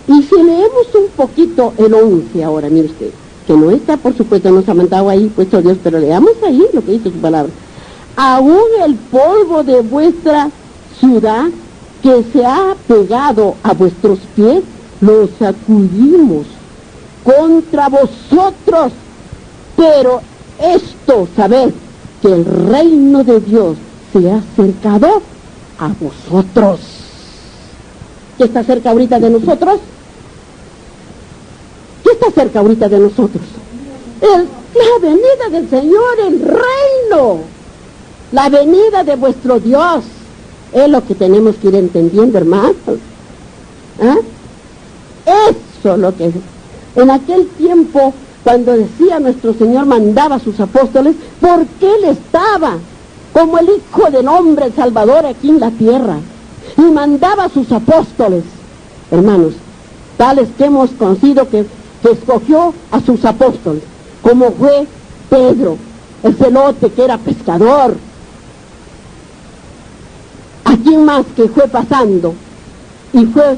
Y si leemos un poquito el 11 ahora, mire usted, que no está, por supuesto, nos ha mandado ahí, puesto Dios, pero leamos ahí lo que dice su palabra. Aún el polvo de vuestra ciudad que se ha pegado a vuestros pies, lo sacudimos contra vosotros. Pero esto, sabed que el reino de Dios se ha acercado a vosotros. ¿Qué está cerca ahorita de nosotros? ¿Qué está cerca ahorita de nosotros? La venida del Señor, el reino, la venida de vuestro Dios. Es lo que tenemos que ir entendiendo, hermanos. ¿Ah? Eso es lo que es. En aquel tiempo, cuando decía nuestro Señor, mandaba a sus apóstoles, porque Él estaba como el Hijo del Hombre, el Salvador aquí en la tierra, y mandaba a sus apóstoles, hermanos, tales que hemos conocido que escogió a sus apóstoles, como fue Pedro, el celote que era pescador. ¿A quién más que fue pasando? Y fue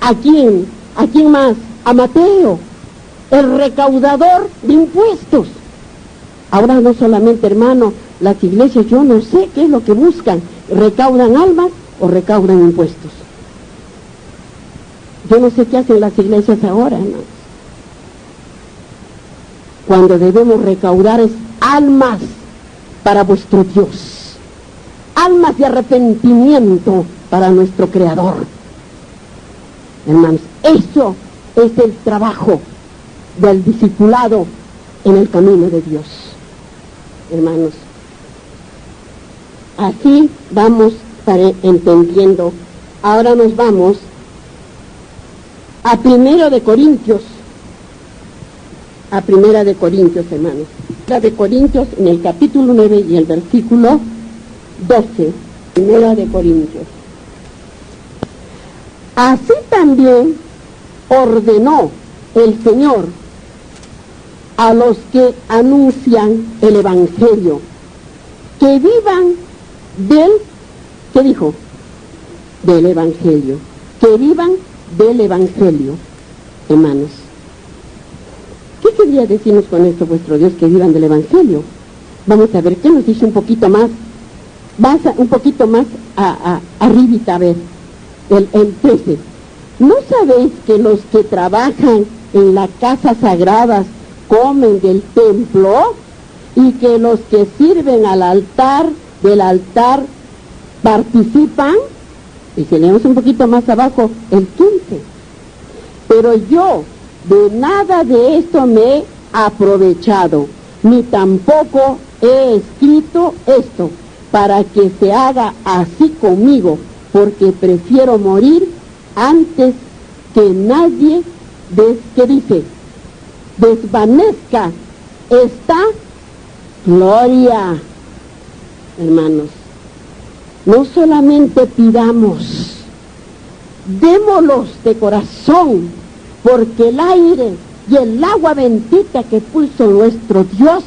¿a quién más? A Mateo, el recaudador de impuestos. Ahora no solamente, hermano, las iglesias, yo no sé qué es lo que buscan, recaudan almas o recaudan impuestos. Yo no sé qué hacen las iglesias ahora, ¿no? Cuando debemos recaudar es almas para vuestro Dios, almas de arrepentimiento para nuestro Creador. Hermanos, eso es el trabajo del discipulado en el camino de Dios. Hermanos, así vamos entendiendo. Ahora nos vamos a Primera de Corintios, hermanos. Primera de Corintios, en el capítulo 9 y el versículo 12. Primera de Corintios. Así también ordenó el Señor a los que anuncian el Evangelio, que vivan del, ¿qué dijo? Del Evangelio, que vivan del Evangelio, hermanos. ¿Qué quería decirnos con esto vuestro Dios, que vivan del Evangelio? Vamos a ver, ¿qué nos dice un poquito más? Un poquito más arribita, a ver, el 13. ¿No sabéis que los que trabajan en las casas sagradas comen del templo, y que los que sirven del altar participan? Y si leemos un poquito más abajo, el 15. Pero yo de nada de esto me he aprovechado, ni tampoco he escrito esto, para que se haga así conmigo, porque prefiero morir antes que nadie, ¿qué dice? Desvanezca esta gloria. Hermanos, no solamente pidamos, démoslos de corazón, porque el aire y el agua bendita que puso nuestro Dios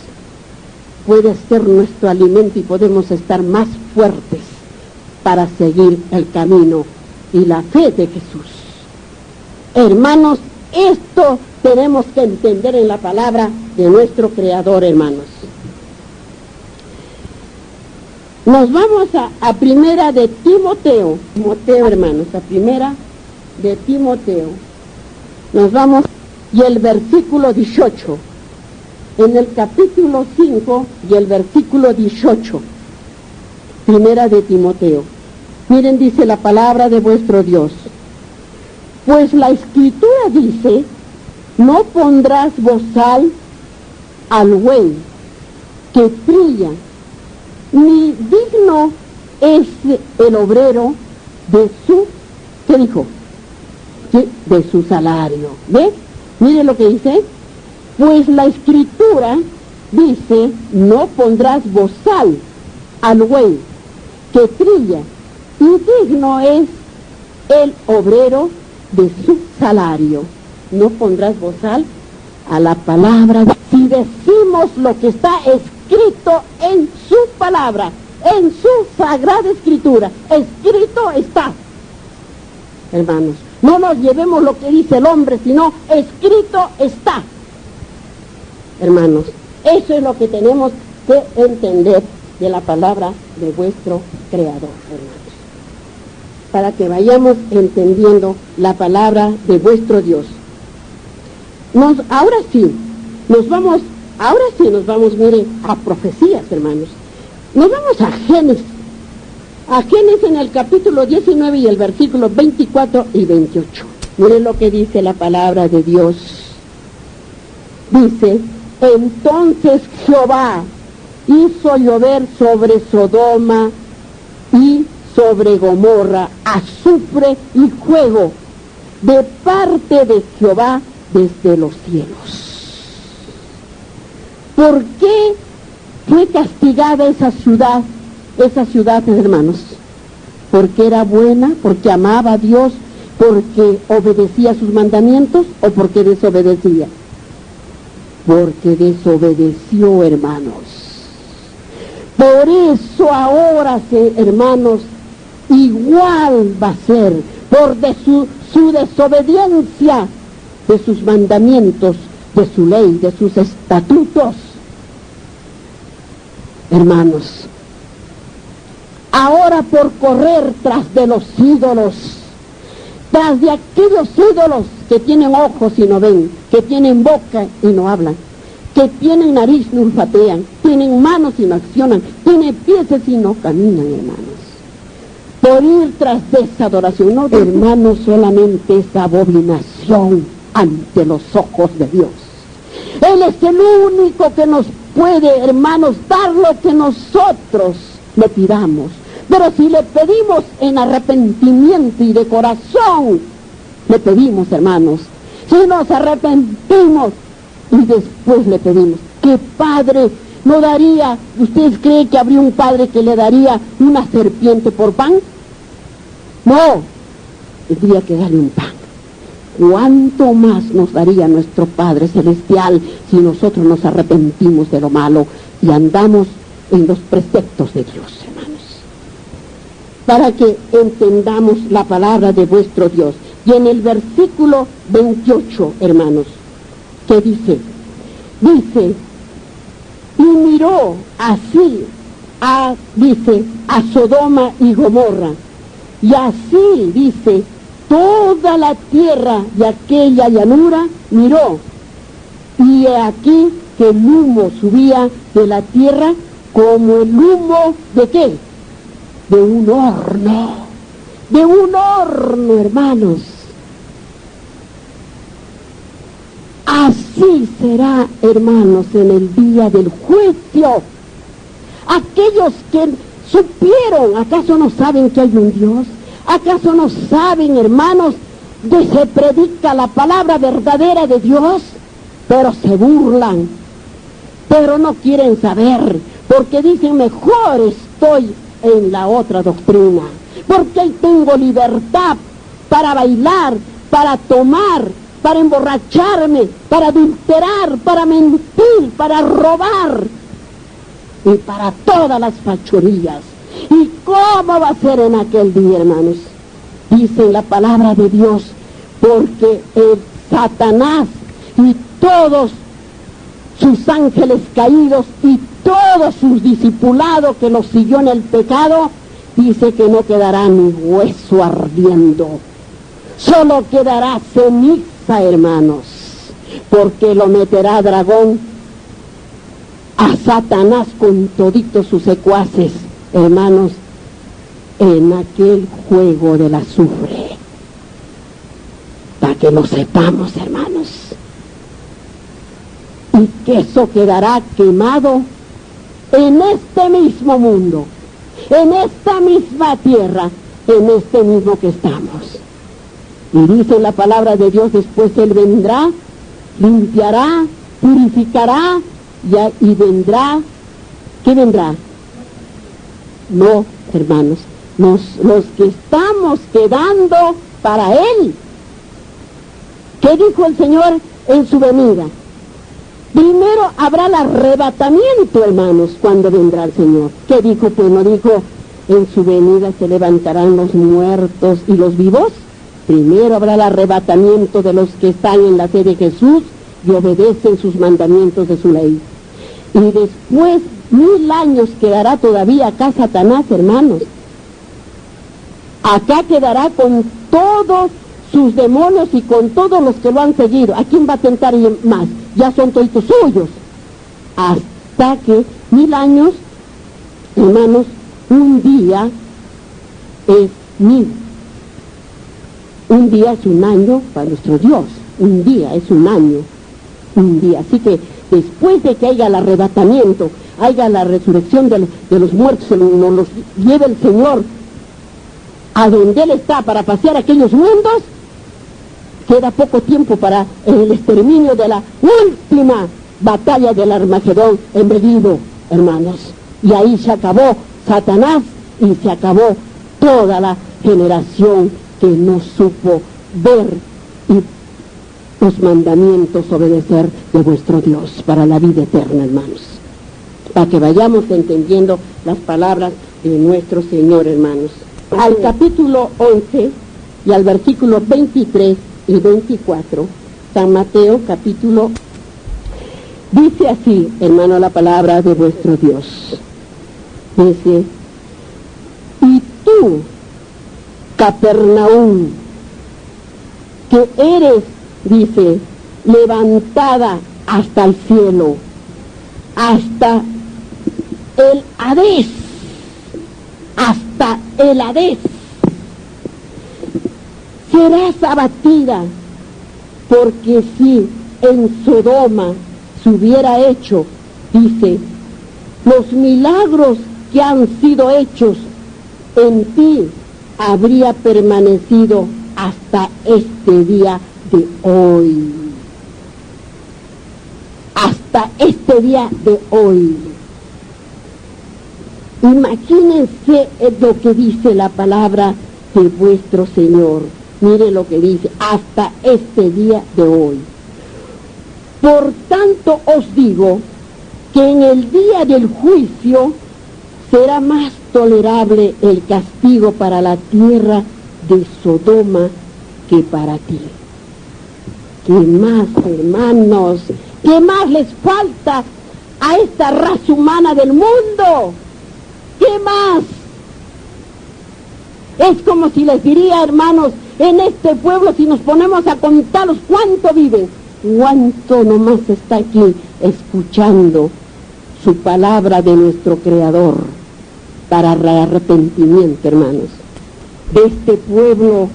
puede ser nuestro alimento, y podemos estar más fuertes para seguir el camino y la fe de Jesús. Hermanos, esto tenemos que entender en la palabra de nuestro Creador, hermanos. Nos vamos a Primera de Timoteo, hermanos, a Primera de Timoteo. Nos vamos, y el versículo 18, en el capítulo 5 y el versículo 18, Primera de Timoteo. Miren, dice la palabra de vuestro Dios: pues la Escritura dice, no pondrás bozal al buey que trilla, ni digno es el obrero de su, ¿qué dijo? ¿Sí? De su salario. ¿Ve? Mire lo que dice. Pues la Escritura dice, no pondrás bozal al buey que trilla, y digno es el obrero de su salario. No pondrás bozal a la palabra. Si decimos lo que está escrito en su palabra, en su sagrada Escritura, escrito está. hermanos. No nos llevemos lo que dice el hombre, sino escrito está. Hermanos, eso es lo que tenemos que entender de la palabra de vuestro Creador, hermanos. Para que vayamos entendiendo la palabra de vuestro Dios. Ahora sí nos vamos, mire, a profecías, hermanos. Nos vamos a Génesis. A Génesis en el capítulo 19 y el versículo 24 y 28. Miren lo que dice la palabra de Dios. Dice, entonces Jehová hizo llover sobre Sodoma y sobre Gomorra azufre y fuego de parte de Jehová desde los cielos. ¿Por qué fue castigada esa ciudad, hermanos? ¿Porque era buena? ¿Porque amaba a Dios? ¿Porque obedecía sus mandamientos? ¿O porque desobedecía? Porque desobedeció, hermanos. Por eso ahora, hermanos, igual va a ser, por su desobediencia de sus mandamientos, de su ley, de sus estatutos. Hermanos, ahora por correr tras de los ídolos, tras de aquellos ídolos que tienen ojos y no ven, que tienen boca y no hablan, que tienen nariz y no olfatean, tienen manos y no accionan, tienen pies y no caminan, hermanos. Por ir tras de esa adoración, no, hermanos, solamente esa abominación ante los ojos de Dios. Él es el único que nos puede, hermanos, dar lo que nosotros le pidamos. Pero si le pedimos en arrepentimiento y de corazón, le pedimos, hermanos, si nos arrepentimos y después le pedimos, ¿qué padre no daría? ¿Ustedes creen que habría un padre que le daría una serpiente por pan? No, tendría que darle un pan. ¿Cuánto más nos daría nuestro Padre Celestial si nosotros nos arrepentimos de lo malo y andamos en los preceptos de Dios, hermanos? Para que entendamos la palabra de vuestro Dios. Y en el versículo 28, hermanos, ¿qué dice? Dice, y miró así, dice, a Sodoma y Gomorra, y así, dice, toda la tierra de aquella llanura miró, y he aquí que el humo subía de la tierra como el humo ¿de qué? De un horno, hermanos. Así será, hermanos, en el día del juicio. Aquellos que supieron, ¿acaso no saben que hay un Dios? ¿Acaso no saben, hermanos, que se predica la palabra verdadera de Dios? Pero se burlan, pero no quieren saber, porque dicen, mejor estoy en la otra doctrina, porque ahí tengo libertad para bailar, para tomar, para emborracharme, para adulterar, para mentir, para robar y para todas las fachorías. ¿Y cómo va a ser en aquel día, hermanos? Dice la palabra de Dios, porque Satanás y todos sus ángeles caídos y todos sus discipulados que los siguió en el pecado, dice que no quedará ni hueso ardiendo, solo quedará ceniza, hermanos, porque lo meterá dragón a Satanás con toditos sus secuaces, hermanos, en aquel juego del azufre, para que lo sepamos, hermanos, y que eso quedará quemado en este mismo mundo, en esta misma tierra, en este mismo que estamos. Y dice la palabra de Dios, después Él vendrá, limpiará, purificará, y vendrá. ¿Qué vendrá? No, hermanos, los que estamos quedando para Él. ¿Qué dijo el Señor en su venida? Primero habrá el arrebatamiento, hermanos, cuando vendrá el Señor. ¿Qué dijo? Pues no dijo, en su venida se levantarán los muertos y los vivos. Primero habrá el arrebatamiento de los que están en la fe de Jesús y obedecen sus mandamientos de su ley. Y después 1000 años quedará todavía acá Satanás, hermanos. Acá quedará con todos sus demonios y con todos los que lo han seguido. ¿A quién va a tentar más? Ya son toditos suyos. Hasta que 1000 años, hermanos, un día es 1000. Un día es un año para nuestro Dios. Un día es un año. Un día. Así que después de que haya el arrebatamiento, haya la resurrección de los muertos, nos los lleve el Señor a donde Él está para pasear aquellos mundos, queda poco tiempo para el exterminio de la última batalla del Armagedón embedido, hermanos. Y ahí se acabó Satanás y se acabó toda la generación que no supo ver y los mandamientos obedecer de vuestro Dios para la vida eterna, hermanos. Para que vayamos entendiendo las palabras de nuestro Señor, hermanos. Al capítulo 11 y al versículo 23 y 24, San Mateo capítulo, dice así, hermano, la palabra de vuestro Dios. Dice, y tú, Capernaum, que eres, dice, levantada hasta el cielo, hasta el Hadés, hasta el Hadés, serás abatida, porque si en Sodoma se hubiera hecho, dice, los milagros que han sido hechos en ti, habría permanecido hasta este día de hoy. Hasta este día de hoy. Imagínense lo que dice la palabra de vuestro Señor. Mire lo que dice, hasta este día de hoy. Por tanto os digo que en el día del juicio será más tolerable el castigo para la tierra de Sodoma que para ti. ¿Qué más, hermanos? ¿Qué más les falta a esta raza humana del mundo? ¿Qué más? Es como si les diría, hermanos, en este pueblo, si nos ponemos a contarlos cuánto viven, cuánto nomás está aquí escuchando su palabra de nuestro Creador para arrepentimiento, hermanos. De este pueblo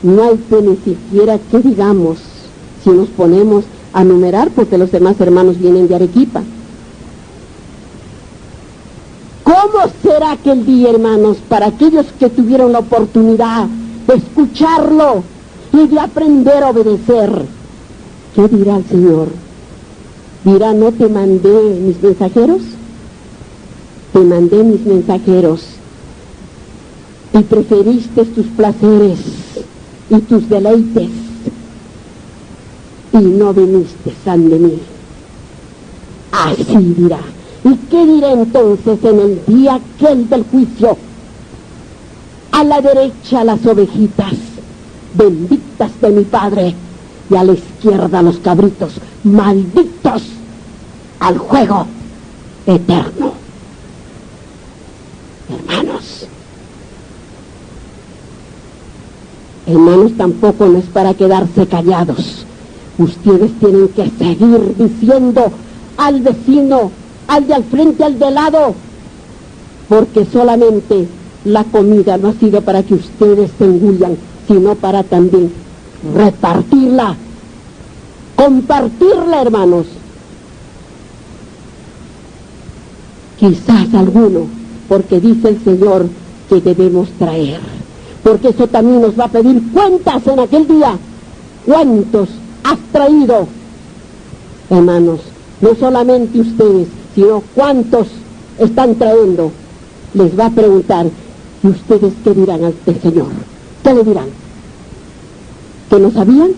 no hay ni siquiera que digamos, si nos ponemos a numerar, porque los demás hermanos vienen de Arequipa. ¿Cómo será aquel día, hermanos, para aquellos que tuvieron la oportunidad de escucharlo y de aprender a obedecer? ¿Qué dirá el Señor? Dirá, ¿no te mandé mis mensajeros? Te mandé mis mensajeros y preferiste tus placeres y tus deleites y no viniste ante mí. Así dirá. ¿Y qué dirá entonces en el día aquel del juicio? A la derecha las ovejitas, benditas de mi Padre, y a la izquierda los cabritos, malditos al juego eterno. Hermanos, tampoco no es para quedarse callados. Ustedes tienen que seguir diciendo al vecino, al de al frente, al de lado, porque solamente la comida no ha sido para que ustedes se engullan, sino para también repartirla, compartirla, hermanos. Quizás alguno, porque dice el Señor que debemos traer, porque eso también nos va a pedir cuentas en aquel día. ¿Cuántos has traído, hermanos? No solamente ustedes, sino cuántos están trayendo. Les va a preguntar, ¿y ustedes qué dirán al Señor? ¿Qué le dirán? ¿Que no sabían?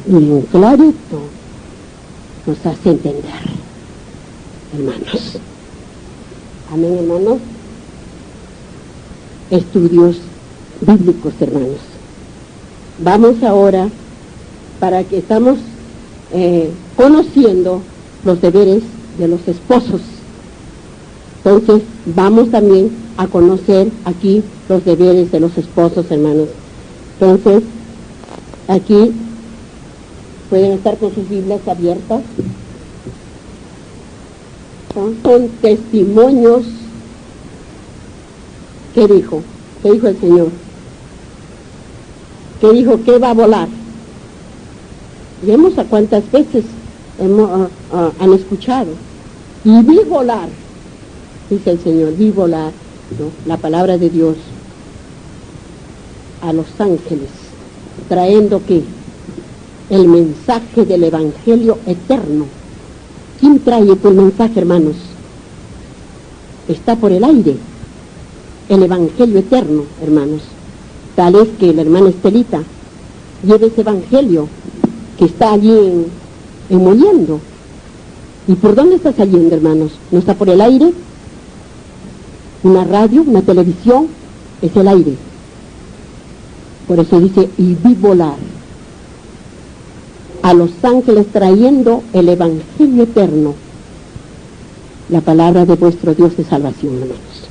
Bien clarito nos hace entender, hermanos. Amén, hermanos. Estudios bíblicos, hermanos. Vamos ahora, para que estamos conociendo los deberes de los esposos. Entonces, vamos también a conocer aquí los deberes de los esposos, hermanos. Entonces, aquí pueden estar con sus Biblias abiertas. Son testimonios. ¿Qué dijo? ¿Qué dijo el Señor? ¿Qué dijo? Que va a volar. Vemos a cuántas veces han escuchado. Y vi volar, dice el Señor, vi volar, ¿no?, la palabra de Dios a los ángeles, trayendo ¿qué? El mensaje del Evangelio eterno. ¿Quién trae el mensaje, hermanos? Está por el aire, el Evangelio eterno, hermanos. Tal es que la hermana Estelita lleve ese Evangelio que está allí en Moliendo. ¿Y por dónde está saliendo, hermanos? ¿No está por el aire? Una radio, una televisión, es el aire. Por eso dice, y vi volar a los ángeles trayendo el Evangelio eterno, la palabra de vuestro Dios de salvación, hermanos.